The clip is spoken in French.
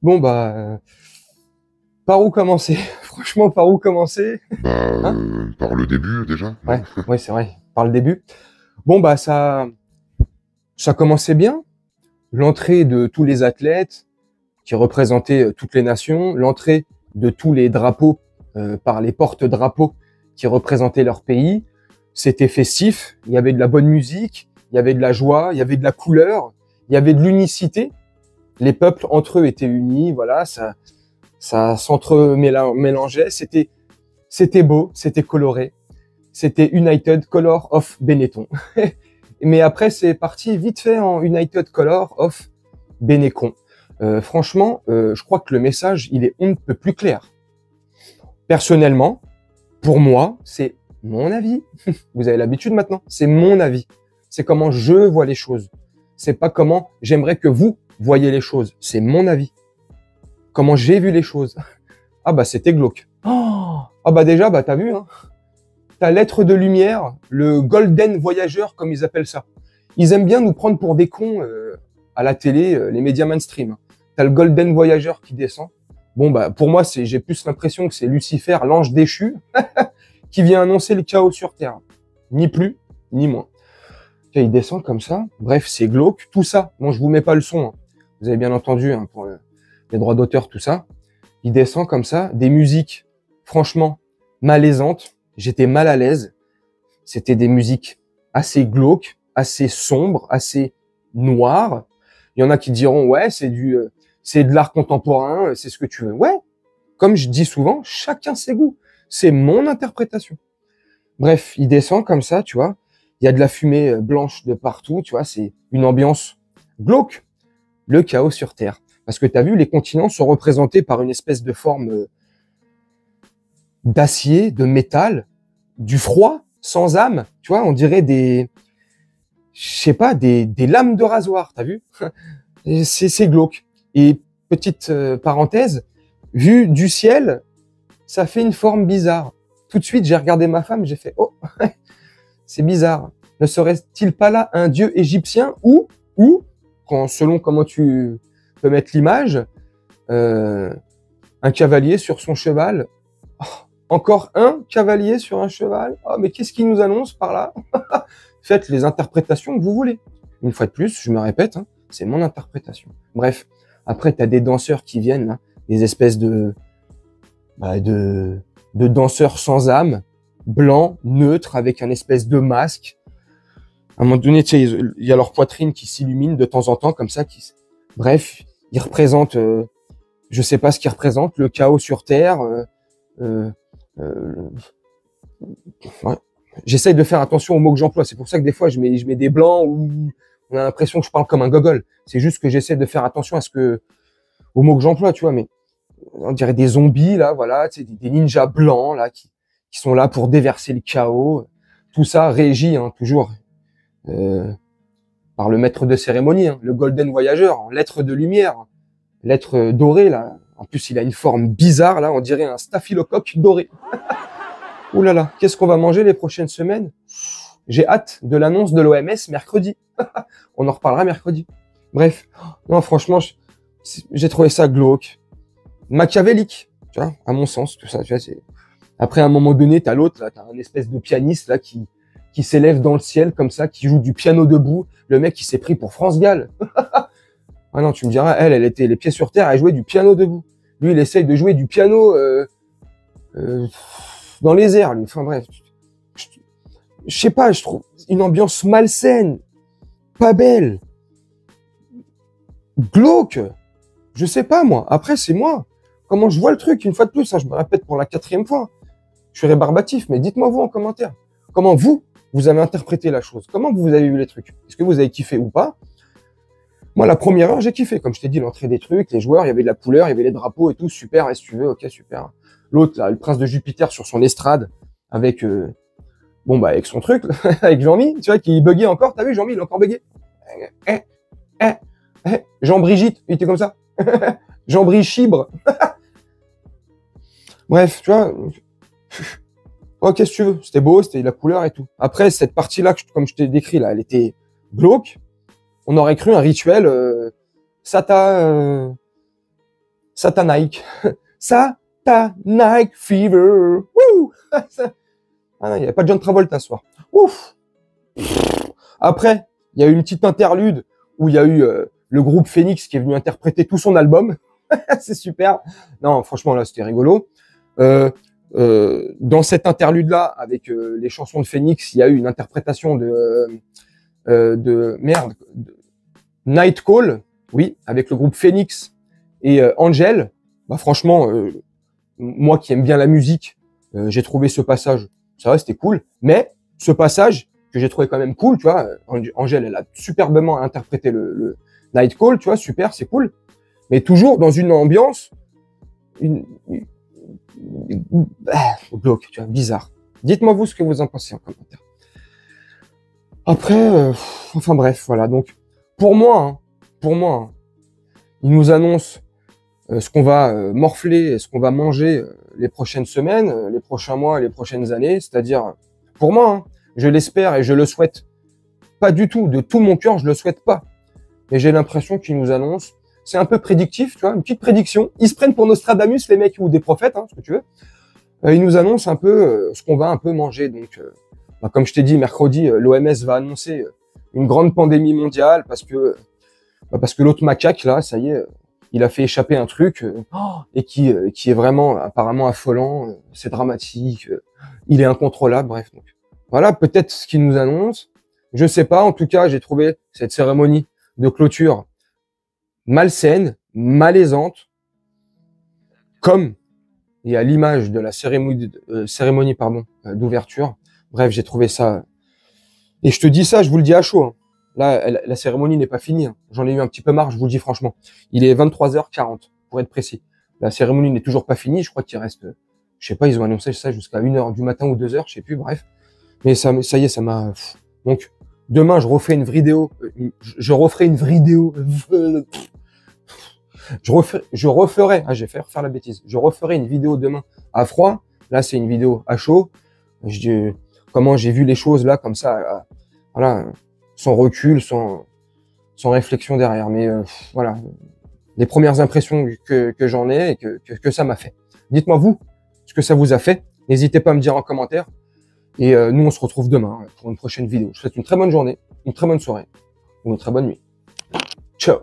Bon, par où commencer? Franchement, par où commencer? Hein? Par le début déjà, non? Ouais, c'est vrai. Par le début. Bon, ça commençait bien. L'entrée de tous les athlètes qui représentaient toutes les nations, l'entrée de tous les drapeaux par les porte-drapeaux qui représentaient leur pays. C'était festif. Il y avait de la bonne musique, il y avait de la joie, il y avait de la couleur, il y avait de l'unicité. Les peuples entre eux étaient unis. Voilà, ça s'entre-mélangeait. C'était beau, c'était coloré. C'était United Color of Benetton. Mais après, c'est parti vite fait en United Color of Benetton. Franchement, je crois que le message, il est on ne peut plus clair. Personnellement, pour moi, c'est mon avis. Vous avez l'habitude maintenant. C'est mon avis. C'est comment je vois les choses. C'est pas comment j'aimerais que vous voyez les choses. C'est mon avis. Comment j'ai vu les choses. Ah c'était glauque. Déjà, t'as vu, hein. Ta lettre de lumière, le Golden Voyageur, comme ils appellent ça. Ils aiment bien nous prendre pour des cons à la télé, les médias mainstream. T'as le Golden Voyageur qui descend. Bon, pour moi, j'ai plus l'impression que c'est Lucifer, l'ange déchu, qui vient annoncer le chaos sur Terre. Ni plus, ni moins. Il descend comme ça. Bref, c'est glauque. Tout ça, bon, je vous mets pas le son. Hein. Vous avez bien entendu, hein, pour les droits d'auteur, tout ça. Il descend comme ça. Des musiques, franchement, malaisantes. J'étais mal à l'aise. C'était des musiques assez glauques, assez sombres, assez noires. Il y en a qui diront, ouais, c'est de l'art contemporain, c'est ce que tu veux. Ouais. Comme je dis souvent, chacun ses goûts. C'est mon interprétation. Bref, il descend comme ça, tu vois. Il y a de la fumée blanche de partout, tu vois. C'est une ambiance glauque. Le chaos sur Terre. Parce que t'as vu, les continents sont représentés par une espèce de forme d'acier, de métal, du froid, sans âme, tu vois, on dirait des lames de rasoir, t'as vu? C'est glauque. Et petite parenthèse, vu du ciel, ça fait une forme bizarre. Tout de suite, j'ai regardé ma femme, j'ai fait, oh, c'est bizarre. Ne serait-il pas là un dieu égyptien ou, selon comment tu peux mettre l'image, un cavalier sur son cheval. Oh, encore un cavalier sur un cheval. Oh, mais qu'est-ce qu'il nous annonce par là? Faites les interprétations que vous voulez. Une fois de plus, je me répète, hein, c'est mon interprétation. Bref, après, t'as des danseurs qui viennent, là, des espèces de danseurs sans âme, blancs, neutres, avec un espèce de masque. À un moment donné, tu sais, il y a leur poitrine qui s'illumine de temps en temps, comme ça. Bref, ils représentent, je sais pas ce qu'ils représentent, le chaos sur Terre. Ouais. J'essaye de faire attention aux mots que j'emploie. C'est pour ça que des fois, je mets des blancs ou on a l'impression que je parle comme un gogol. C'est juste que j'essaie de faire attention aux mots que j'emploie, tu vois. Mais on dirait des zombies, là, voilà, tu sais, des ninjas blancs, là, qui sont là pour déverser le chaos. Tout ça régi, hein, toujours, par le maître de cérémonie, hein, le Golden Voyageur, en lettres de lumière, lettres dorées, là. En plus, il a une forme bizarre, là, on dirait un staphylocoque doré. Ouh là là, qu'est-ce qu'on va manger les prochaines semaines? J'ai hâte de l'annonce de l'OMS mercredi. On en reparlera mercredi. Bref, non, franchement, j'ai trouvé ça glauque, machiavélique, tu vois, à mon sens, tout ça, tu vois, c'est... Après, à un moment donné, t'as l'autre, là, t'as un espèce de pianiste, là, qui s'élève dans le ciel, comme ça, qui joue du piano debout. Le mec, il s'est pris pour France Gall. Ah non, tu me diras, elle était les pieds sur terre, elle jouait du piano debout. Lui, il essaye de jouer du piano, dans les airs, lui. Enfin bref, je sais pas, je trouve une ambiance malsaine, pas belle, glauque. Je sais pas, moi. Après, c'est moi. Comment je vois le truc, une fois de plus, hein, je me répète pour la 4e fois. Je suis rébarbatif, mais dites-moi vous en commentaire. Comment vous avez interprété la chose? Comment vous avez vu les trucs? Est-ce que vous avez kiffé ou pas? Moi, la première heure, j'ai kiffé. Comme je t'ai dit, l'entrée des trucs, les joueurs, il y avait de la couleur, il y avait les drapeaux et tout. Super, si tu veux, ok, super. L'autre, là, le prince de Jupiter sur son estrade, avec, avec son truc, avec Jean-Mi, tu vois, qui buguait encore. T'as vu, Jean-Mi, il a encore bugué. Jean-Brigitte, il était comme ça. Jean-Brichibre. Bref, tu vois. Oh, qu'est-ce que tu veux? C'était beau, c'était la couleur et tout. Après, cette partie-là, comme je t'ai décrit, là, elle était glauque. On aurait cru un rituel Satanic. Satanic Fever. Wouh. Ah non, il n'y avait pas de John Travolta ce soir. Ouf. Après, il y a eu une petite interlude où il y a eu le groupe Phoenix qui est venu interpréter tout son album. C'est super. Non, franchement, là, c'était rigolo. Dans cette interlude-là, avec les chansons de Phoenix, il y a eu une interprétation de Night Call, oui, avec le groupe Phoenix et Angel. Bah, franchement, moi qui aime bien la musique, j'ai trouvé ce passage, ça va, c'était cool. Mais ce passage que j'ai trouvé quand même cool, tu vois, Angel, elle a superbement interprété le Night Call, tu vois, super, c'est cool. Mais toujours dans une ambiance, glauque, tu vois, bizarre. Dites-moi vous ce que vous en pensez en commentaire. Après, enfin bref, voilà. Donc, pour moi, il nous annonce ce qu'on va morfler, ce qu'on va manger les prochaines semaines, les prochains mois, les prochaines années. C'est-à-dire, pour moi, je l'espère et je le souhaite pas du tout, de tout mon cœur, je le souhaite pas. Mais j'ai l'impression qu'il nous annonce, c'est un peu prédictif, tu vois, une petite prédiction. Ils se prennent pour Nostradamus, les mecs, ou des prophètes, ce que tu veux. Ils nous annoncent un peu ce qu'on va un peu manger. Donc, comme je t'ai dit, mercredi, l'OMS va annoncer une grande pandémie mondiale parce que l'autre macaque, là, ça y est, il a fait échapper un truc et qui est vraiment apparemment affolant. C'est dramatique, il est incontrôlable, bref. Donc, voilà, peut-être ce qu'il nous annonce. Je sais pas. En tout cas, j'ai trouvé cette cérémonie de clôture malsaine, malaisante, comme et à l'image de la cérémonie d'ouverture. Bref, j'ai trouvé ça. Et je te dis ça, je vous le dis à chaud. Là, la cérémonie n'est pas finie. J'en ai eu un petit peu marre, je vous le dis franchement. Il est 23h40, pour être précis. La cérémonie n'est toujours pas finie. Je crois qu'il reste, je sais pas, ils ont annoncé ça jusqu'à 1h du matin ou 2h, je sais plus, bref. Mais ça y est, ça m'a... Donc, demain, je referai une vidéo. Je referai, je vais faire refaire la bêtise. Je referai une vidéo demain à froid. Là, c'est une vidéo à chaud. Comment j'ai vu les choses là, comme ça, voilà, sans recul, sans réflexion derrière. Mais voilà, les premières impressions que j'en ai et que ça m'a fait. Dites-moi vous ce que ça vous a fait. N'hésitez pas à me dire en commentaire. Et nous, on se retrouve demain pour une prochaine vidéo. Je vous souhaite une très bonne journée, une très bonne soirée ou une très bonne nuit. Ciao.